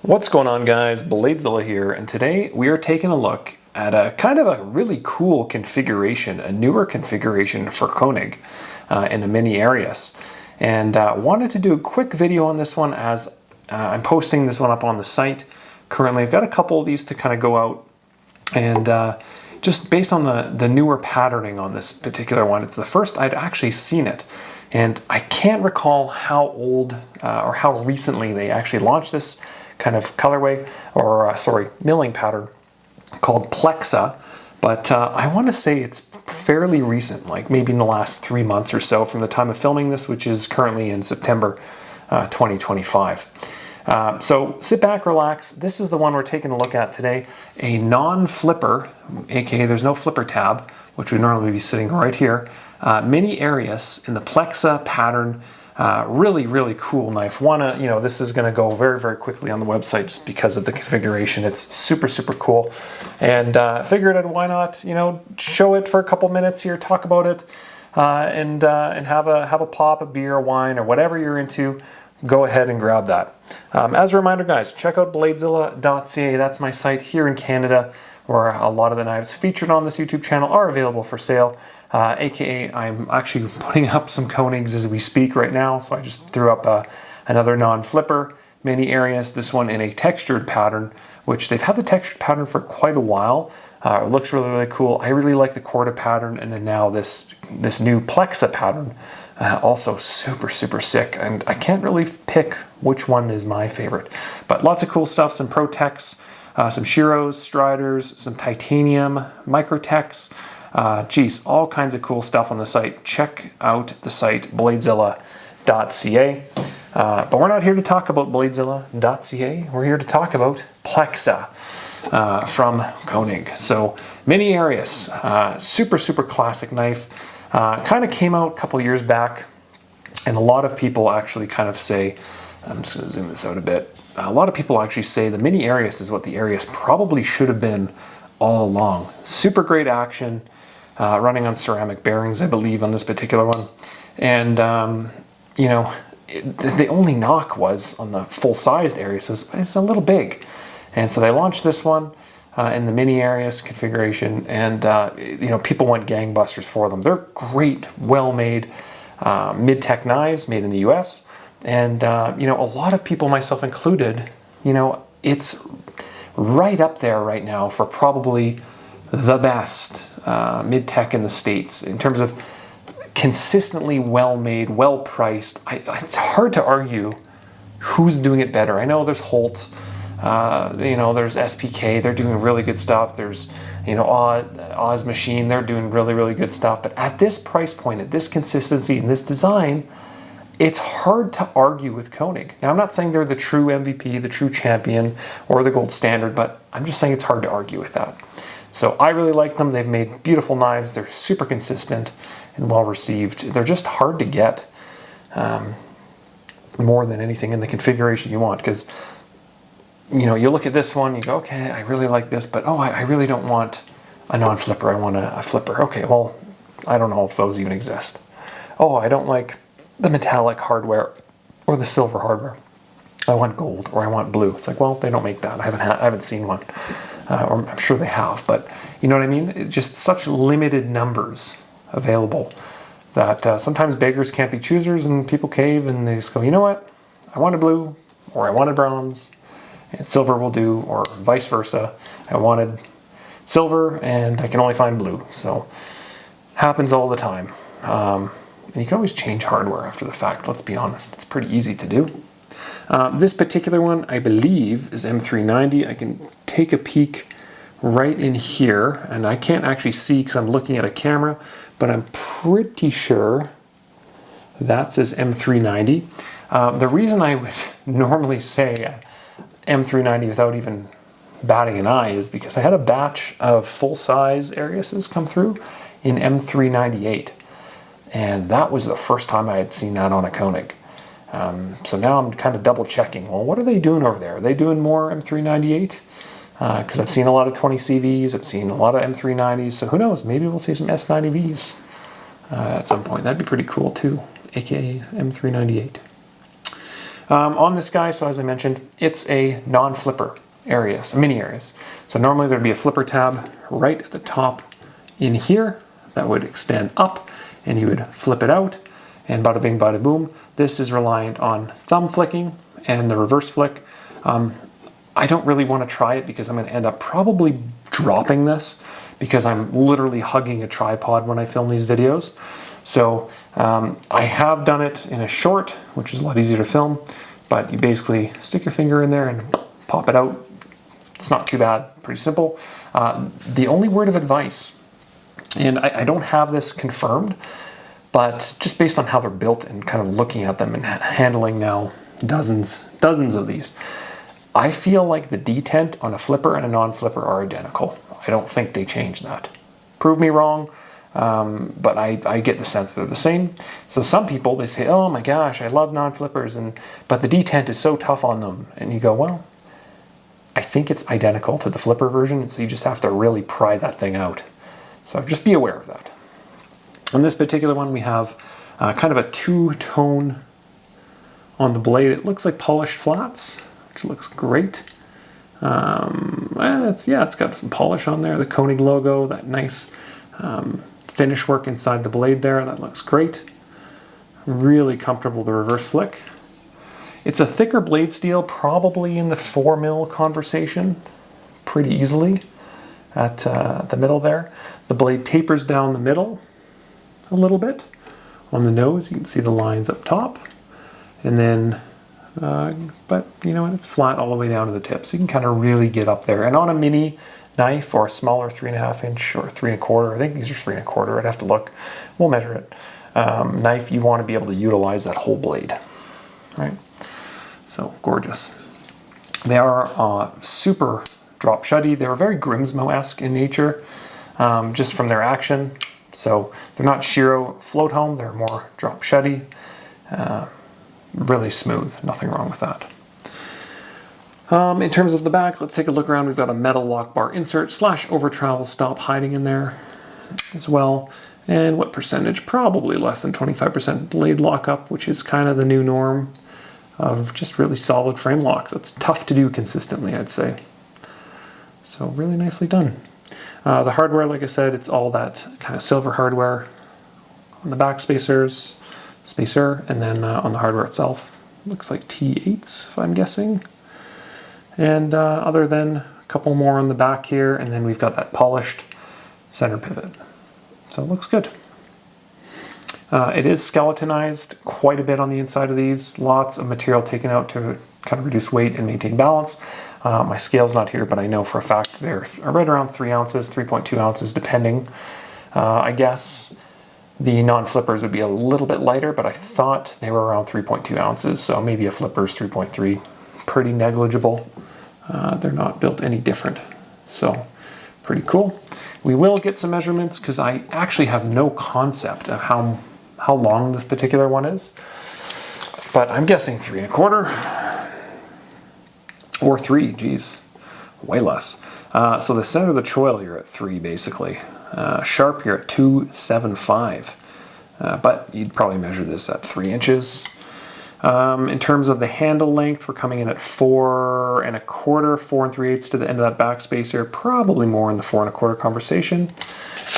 What's going on, guys? Bladezilla here, and today we are taking a look at a kind of a really cool configuration, a newer configuration for Koenig in the mini Arius. And wanted to do a quick video on this one as I'm posting this one up on the site. Currently, I've got a couple of these to kind of go out, and just based on the newer patterning on this particular one, it's the first I'd actually seen it. And I can't recall how old or how recently they actually launched this kind of colorway, or milling pattern called Plexa, but I want to say it's fairly recent, like maybe in the last 3 months or so from the time of filming this, which is currently in September 2025. So sit back, relax. This is the one we're taking a look at today, a non-flipper, aka there's no flipper tab, which would normally be sitting right here, mini Arius in the Plexa pattern. Really cool knife. This is going to go very quickly on the website just because of the configuration. It's super cool, and figured why not show it for a couple minutes here, talk about it, and have a pop, a beer, a wine, or whatever you're into. Go ahead and grab that. As a reminder, guys, check out bladezilla.ca. That's my site here in Canada, where a lot of the knives featured on this YouTube channel are available for sale. AKA, I'm actually putting up some Koenigs as we speak right now, so I just threw up another non-flipper mini Arius, this one in a textured pattern, which they've had the textured pattern for quite a while. It looks really cool. I really like the Corda pattern, and then now this new Plexa pattern, also super sick, and I can't really pick which one is my favorite. But lots of cool stuff, some Pro-Tex, some Shiros, Striders, some titanium, Micro-Tex, all kinds of cool stuff on the site. Check out the site, bladezilla.ca. But we're not here to talk about bladezilla.ca. We're here to talk about Plexa from Koenig. So, mini Arius, super classic knife. Kind of came out a couple years back, and a lot of people actually kind of say, I'm just going to zoom this out a bit. A lot of people actually say the mini Arius is what the Arius probably should have been all along. Super great action, running on ceramic bearings, I believe, on this particular one. And, the only knock was on the full-sized Arius, it's a little big. And so they launched this one in the mini Arius configuration, and, people went gangbusters for them. They're great, well-made, mid-tech knives made in the US. And, a lot of people, myself included, it's right up there right now for probably the best mid-tech in the States in terms of consistently well-made, well-priced. It's hard to argue who's doing it better. I know there's Holt, there's SPK, they're doing really good stuff. There's, Oz Machine, they're doing really good stuff. But at this price point, at this consistency, and this design, it's hard to argue with Koenig. Now, I'm not saying they're the true MVP, the true champion, or the gold standard, but I'm just saying it's hard to argue with that. So I really like them. They've made beautiful knives. They're super consistent and well received. They're just hard to get, more than anything in the configuration you want, because you look at this one, you go, okay, I really like this, but I really don't want a non-flipper. I want a flipper. Okay, well, I don't know if those even exist. I don't like the metallic hardware or the silver hardware. I want gold, or I want blue. It's like, well, they don't make that. I haven't seen one, or I'm sure they have, but you know what I mean? It's just such limited numbers available that sometimes beggars can't be choosers, and people cave and they just go, you know what? I wanted blue, or I wanted bronze, and silver will do, or vice versa. I wanted silver and I can only find blue. So happens all the time. And you can always change hardware after the fact, let's be honest. It's pretty easy to do. This particular one, I believe, is M390. I can take a peek right in here, and I can't actually see because I'm looking at a camera, but I'm pretty sure that says M390. The reason I would normally say M390 without even batting an eye is because I had a batch of full-size Ariuses come through in M398. And that was the first time I had seen that on a Koenig. So now I'm kind of double checking. Well, what are they doing over there? Are they doing more M398? Because I've seen a lot of 20CVs, I've seen a lot of M390s, so who knows, maybe we'll see some S90Vs at some point. That'd be pretty cool too, aka M398. On this guy, so as I mentioned, it's a non-flipper Arius, a mini Arius. So normally there'd be a flipper tab right at the top in here that would extend up, and you would flip it out, and bada bing, bada boom. This is reliant on thumb flicking and the reverse flick. I don't really want to try it because I'm going to end up probably dropping this because I'm literally hugging a tripod when I film these videos. So I have done it in a short, which is a lot easier to film, but you basically stick your finger in there and pop it out. It's not too bad, pretty simple. The only word of advice, and I don't have this confirmed, but just based on how they're built and kind of looking at them and handling now dozens of these, I feel like the detent on a flipper and a non-flipper are identical. I don't think they changed that. Prove me wrong, but I get the sense they're the same. So some people, they say, oh my gosh, I love non-flippers, but the detent is so tough on them. And you go, well, I think it's identical to the flipper version, so you just have to really pry that thing out. So just be aware of that. On this particular one, we have kind of a two-tone on the blade. It looks like polished flats, which looks great. It's got some polish on there. The Koenig logo, that nice finish work inside the blade there, that looks great. Really comfortable to reverse flick. It's a thicker blade steel, probably in the 4mm conversation, pretty easily at the middle there. The blade tapers down the middle a little bit. On the nose, you can see the lines up top. And then, but you know what, it's flat all the way down to the tip, so you can kind of really get up there. And on a mini knife or a smaller 3.5 inch or 3.25, I think these are 3.25, I'd have to look, we'll measure it. Knife, you want to be able to utilize that whole blade, right? So gorgeous. They are super drop shutty. They were very Grimsmo-esque in nature, just from their action. So they're not Shiro float home, they're more drop shutty. Really smooth, nothing wrong with that. In terms of the back, let's take a look around. We've got a metal lock bar insert / over travel stop hiding in there as well. And what percentage? Probably less than 25% blade lockup, which is kind of the new norm of just really solid frame locks. It's tough to do consistently, I'd say. So really nicely done. The hardware, like I said, it's all that kind of silver hardware on the back spacer, and then on the hardware itself, looks like T8s, if I'm guessing. And other than a couple more on the back here, and then we've got that polished center pivot. So it looks good. It is skeletonized quite a bit on the inside of these. Lots of material taken out to kind of reduce weight and maintain balance. My scale's not here, but I know for a fact they're right around 3 ounces, 3.2 ounces, depending. I guess the non-flippers would be a little bit lighter, but I thought they were around 3.2 ounces, so maybe a flipper's 3.3. Pretty negligible. They're not built any different, so pretty cool. We will get some measurements because I actually have no concept of how long this particular one is, but I'm guessing 3.25 or 3. Geez, way less. So the center of the choil, you're at 3 basically. Sharp, you're at 2.75, but you'd probably measure this at 3 inches. In terms of the handle length, we're coming in at 4.25, 4 3/8 to the end of that back spacer, probably more in the 4.25 conversation.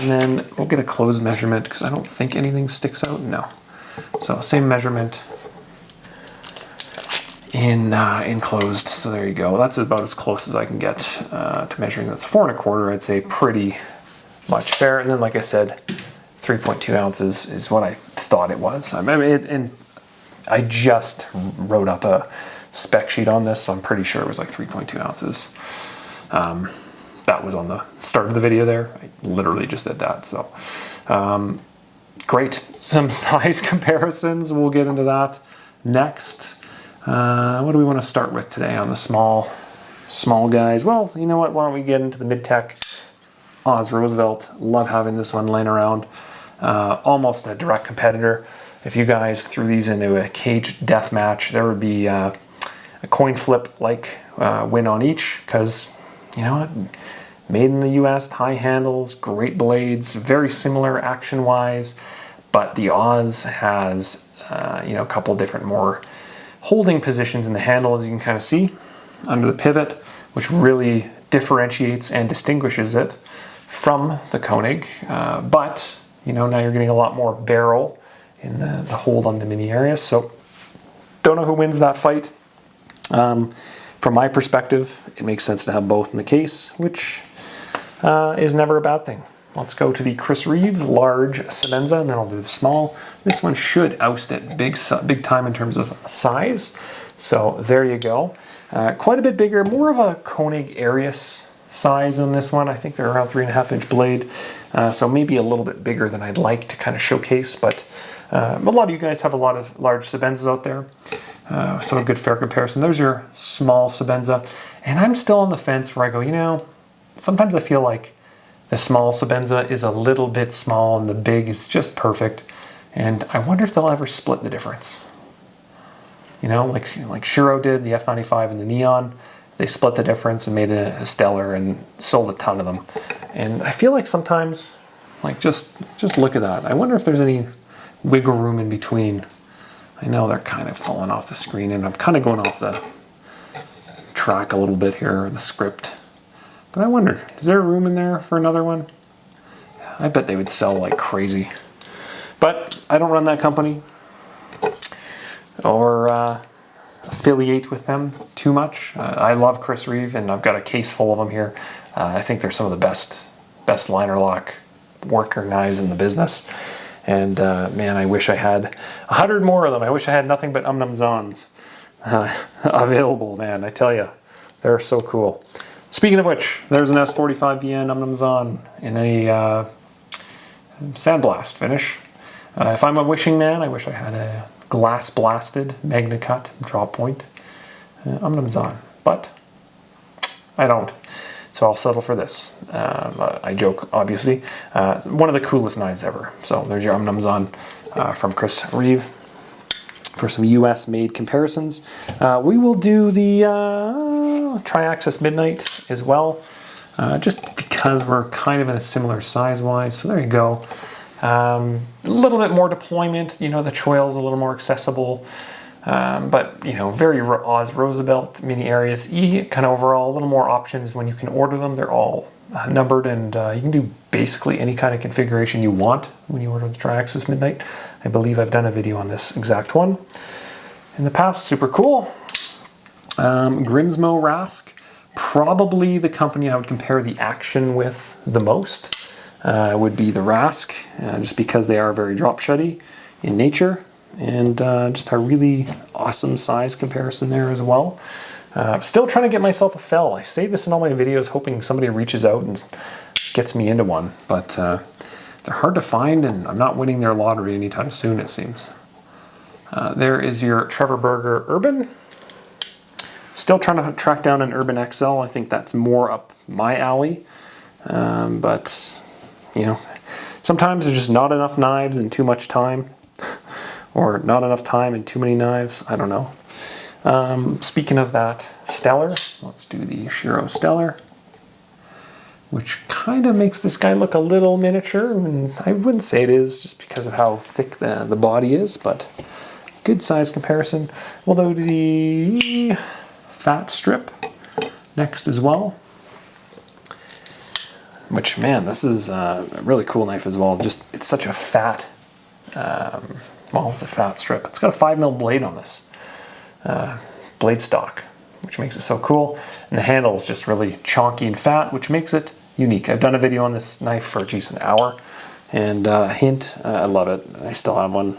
And then we'll get a closed measurement because I don't think anything sticks out. No. So same measurement in closed. So there you go. That's about as close as I can get to measuring. That's 4.25. I'd say pretty much fair. And then, like I said, 3.2 ounces is what I thought it was. I mean, and I just wrote up a spec sheet on this, so I'm pretty sure it was like 3.2 ounces. That was on the start of the video there. I literally just did that. So great. Some size comparisons. We'll get into that next. What do we want to start with today on the small guys? Well, you know what? Why don't we get into the mid-tech Oz Roosevelt. Love having this one laying around. Almost a direct competitor. If you guys threw these into a cage death match, there would be a coin flip like win on each, because you know what? Made in the US, high handles, great blades, very similar action-wise, but the Oz has a couple different more holding positions in the handle, as you can kind of see, under the pivot, which really differentiates and distinguishes it from the Koenig. But, you know, now you're getting a lot more barrel in the hold on the Mini Arius. So, don't know who wins that fight. From my perspective, it makes sense to have both in the case, which is never a bad thing. Let's go to the Chris Reeve large Sebenza, and then I'll do the small. This one should oust it big time in terms of size. So there you go. Quite a bit bigger, more of a Koenig Arius size on this one. I think they're around 3.5-inch blade, so maybe a little bit bigger than I'd like to kind of showcase, but a lot of you guys have a lot of large Sebenzas out there, so a good fair comparison. There's your small Sebenza, and I'm still on the fence where I go, you know, sometimes I feel like the small Sebenza is a little bit small and the big is just perfect, and I wonder if they'll ever split the difference. You know, like Shiro did, the F95 and the Neon, they split the difference and made it a stellar and sold a ton of them. And I feel like sometimes, like just look at that. I wonder if there's any wiggle room in between. I know they're kind of falling off the screen, and I'm kind of going off the track a little bit here, the script. But I wondered, is there room in there for another one? I bet they would sell like crazy. But I don't run that company or affiliate with them too much. I love Chris Reeve, and I've got a case full of them here. I think they're some of the best liner lock worker knives in the business. And man, I wish I had 100 more of them. I wish I had nothing but Zons available, man. I tell you, they're so cool. Speaking of which, there's an S45VN Zon in a sandblast finish. If I'm a wishing man, I wish I had a glass blasted Magna Cut drop point Zon, but I don't. So I'll settle for this. I joke, obviously. One of the coolest knives ever. So there's your Zon from Chris Reeve for some US made comparisons. We will do the Triaxis Midnight as well, just because we're kind of in a similar size wise. So there you go. A little bit more deployment, you know, the choil's a little more accessible. But, you know, very Oz Roosevelt Mini Arius E, kind of overall, a little more options when you can order them. They're all numbered, and you can do basically any kind of configuration you want when you order the Triaxis Midnight. I believe I've done a video on this exact one in the past. Super cool. Grimsmo Rask, probably the company I would compare the action with the most would be the Rask, just because they are very drop shutty in nature. And just a really awesome size comparison there as well. Still trying to get myself a fell. I say this in all my videos, hoping somebody reaches out and gets me into one. But they're hard to find, and I'm not winning their lottery anytime soon, it seems. There is your Trevor Berger Urban. Still trying to track down an Urban XL. I think that's more up my alley. But, you know, sometimes there's just not enough knives and too much time. Or not enough time and too many knives. I don't know. Speaking of that Stellar, let's do the Shiro Stellar, which kind of makes this guy look a little miniature. And I wouldn't say it is just because of how thick the body is, but good size comparison. We'll do the Fat Strip next as well. Which, man, this is a really cool knife as well. Just, it's such a fat... well, it's a fat strip. It's got a 5mm blade on this blade stock, which makes it so cool. And the handle is just really chonky and fat, which makes it unique. I've done a video on this knife for geez, an hour. And hint, I love it. I still have one,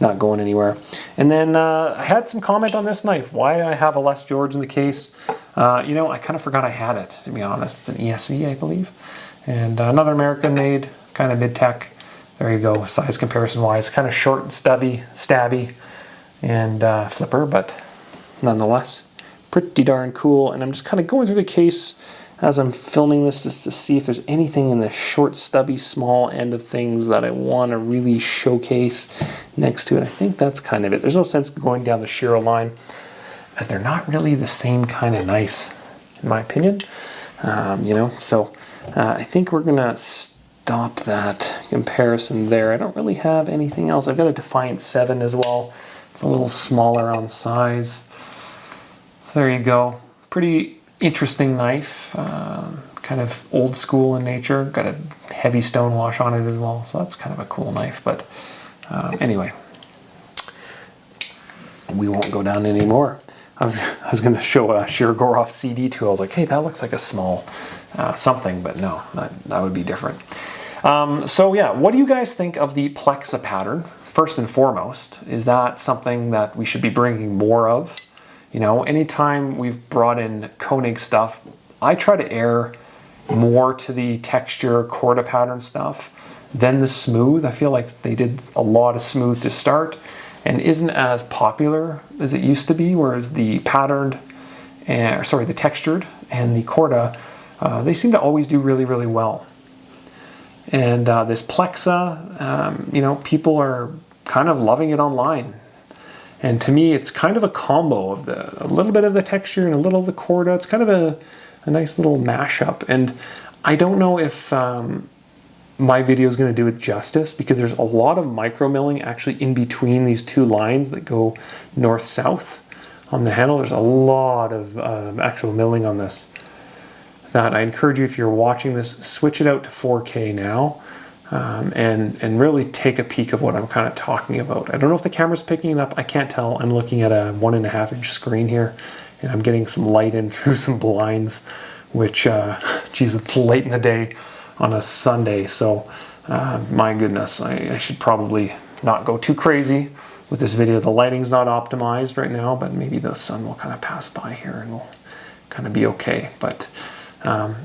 not going anywhere. And then I had some comment on this knife. Why I have a Les George in the case. You know, I kind of forgot I had it, to be honest. It's an ESV, I believe. And another American-made, kind of mid-tech. There you go, size comparison-wise. Kind of short and stabby, and flipper, but nonetheless, pretty darn cool. And I'm just kind of going through the case as I'm filming this just to see if there's anything in the short, stubby, small end of things that I want to really showcase next to it. I think that's kind of it. There's no sense going down the Shiro line, as they're not really the same kind of knife, in my opinion. You know, so I think we're going to stop that comparison there. I don't really have anything else. I've got a Defiant 7 as well. It's a little smaller on size. So there you go. Pretty interesting knife. Kind of old school in nature. Got a heavy stone wash on it as well. So that's kind of a cool knife. But anyway, we won't go down anymore. I was going to show a Shirogorov CD2. I was like, hey, that looks like a small something, but no, that would be different. So yeah, what do you guys think of the Plexa pattern? First and foremost, is that something that we should be bringing more of? You know, anytime we've brought in Koenig stuff, I try to err more to the texture Corda pattern stuff than the smooth. I feel like they did a lot of smooth to start and isn't as popular as it used to be, whereas the patterned, the textured and the Corda, they seem to always do really, really well. And this Plexa, you know, people are kind of loving it online. And to me, it's kind of a combo of a little bit of the texture and a little of the Corda. It's kind of a nice little mashup. And I don't know if my video is going to do it justice, because there's a lot of micro milling actually in between these two lines that go north-south on the handle. There's a lot of actual milling on this. That I encourage you, if you're watching this, switch it out to 4K now, and really take a peek of what I'm kind of talking about. I don't know if the camera's picking it up. I can't tell. I'm looking at a 1.5-inch screen here, and I'm getting some light in through some blinds, which, geez, it's late in the day on a Sunday, so my goodness, I should probably not go too crazy with this video. The lighting's not optimized right now, but maybe the sun will kind of pass by here and we'll kind of be okay. But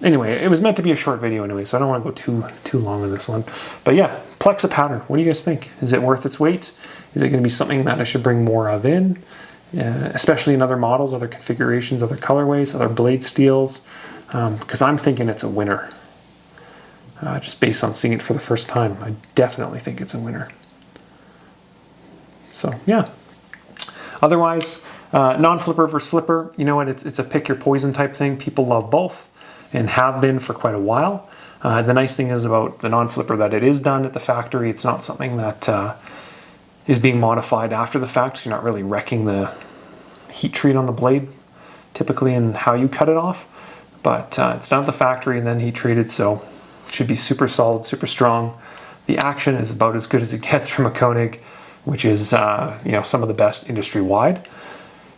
anyway, it was meant to be a short video anyway, so I don't want to go too long on this one. But yeah, Plexa pattern, what do you guys think? Is it worth its weight? Is it going to be something that I should bring more of in, especially in other models, other configurations, other colorways, other blade steels? Because I'm thinking it's a winner. Just based on seeing it for the first time, I definitely think it's a winner. So yeah. Otherwise, non-flipper versus flipper, you know what, it's a pick your poison type thing. People love both and have been for quite a while. The nice thing is about the non-flipper that it is done at the factory. It's not something that is being modified after the fact, so you're not really wrecking the heat treat on the blade, typically in how you cut it off. But it's done at the factory and then heat treated, so it should be super solid, super strong. The action is about as good as it gets from a Koenig, which is you know, some of the best industry-wide.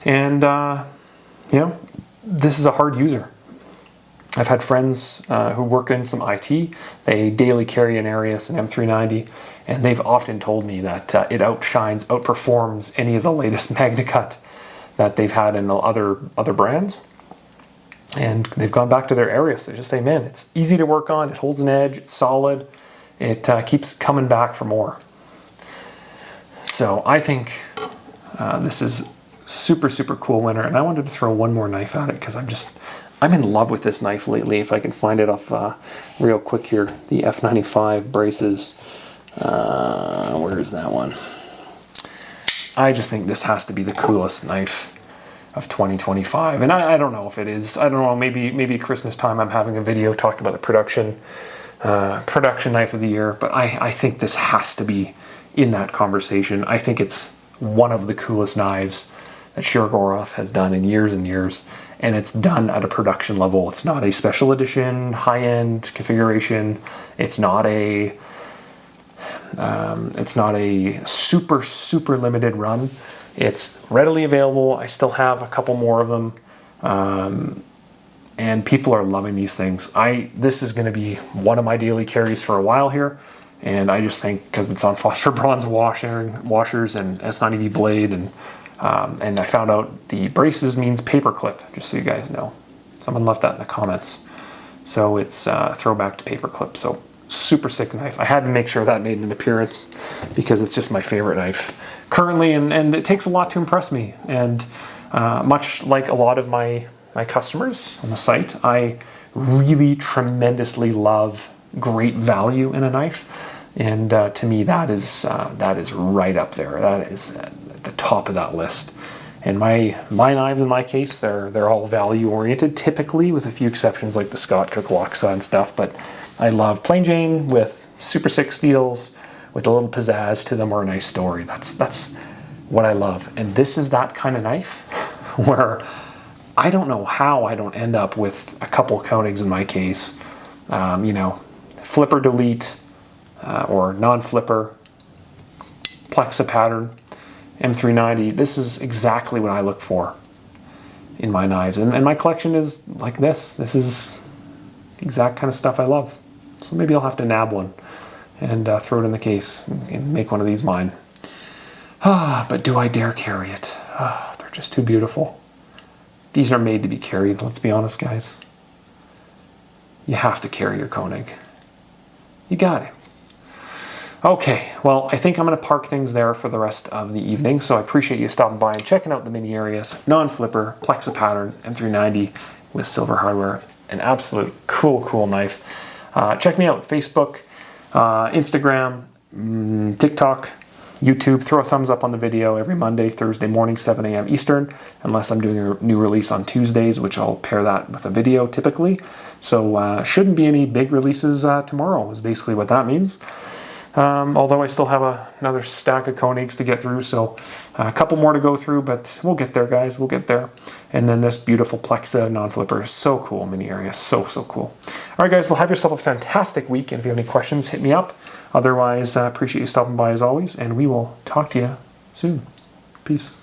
And you know, this is a hard user. I've had friends who work in some IT. They daily carry an Arius and M390, and they've often told me that it outperforms any of the latest MagnaCut that they've had in other brands. And they've gone back to their Arius. They just say, man, it's easy to work on, it holds an edge, it's solid, it keeps coming back for more. So I think this is super, super cool winner. And I wanted to throw one more knife at it because I'm in love with this knife lately. If I can find it off real quick here, the F95 braces. Where is that one? I just think this has to be the coolest knife of 2025, and I don't know if it is. I don't know. Maybe Christmas time I'm having a video talking about the production knife of the year. But I think this has to be in that conversation. I think it's one of the coolest knives that Shirogorov has done in years and years, and it's done at a production level. It's not a special edition, high-end configuration. It's not a super, super limited run. It's readily available. I still have a couple more of them, and people are loving these things. This is going to be one of my daily carries for a while here, and I just think because it's on phosphor bronze washers and S90V blade, and I found out the braces means paperclip, just so you guys know. Someone left that in the comments. So it's throwback to paperclip. So super sick knife. I had to make sure that made an appearance because it's just my favorite knife currently, and it takes a lot to impress me. And much like a lot of my customers on the site, I really tremendously love great value in a knife. And to me, that is right up there. That is at the top of that list. And my knives, in my case, they're all value oriented, typically, with a few exceptions like the Scott Cook Loxa and stuff. But I love plain Jane with super sick steels, with a little pizzazz to them or a nice story. That's what I love. And this is that kind of knife where I don't know how I don't end up with a couple Koenigs in my case. You know, flipper delete or non-flipper, Plexa Pattern, M390. This is exactly what I look for in my knives. And my collection is like this. This is the exact kind of stuff I love. So maybe I'll have to nab one and throw it in the case and make one of these mine. But do I dare carry it? They're just too beautiful. These are made to be carried, let's be honest, guys. You have to carry your Koenig. You got it. Okay, well, I think I'm going to park things there for the rest of the evening, so I appreciate you stopping by and checking out the mini Arius, non-flipper, Plexa Pattern, M390 with silver hardware. An absolute cool knife. Check me out, Facebook, Instagram, TikTok, YouTube. Throw a thumbs up on the video every Monday, Thursday morning, 7 a.m. Eastern, unless I'm doing a new release on Tuesdays, which I'll pair that with a video typically. So shouldn't be any big releases tomorrow is basically what that means. Although I still have another stack of Koenigs to get through, so a couple more to go through, but we'll get there, guys. We'll get there. And then this beautiful Plexa non-flipper is so cool, mini Arius, so cool. All right, guys, well, have yourself a fantastic week, and if you have any questions, hit me up. Otherwise, appreciate you stopping by as always, and we will talk to you soon. Peace.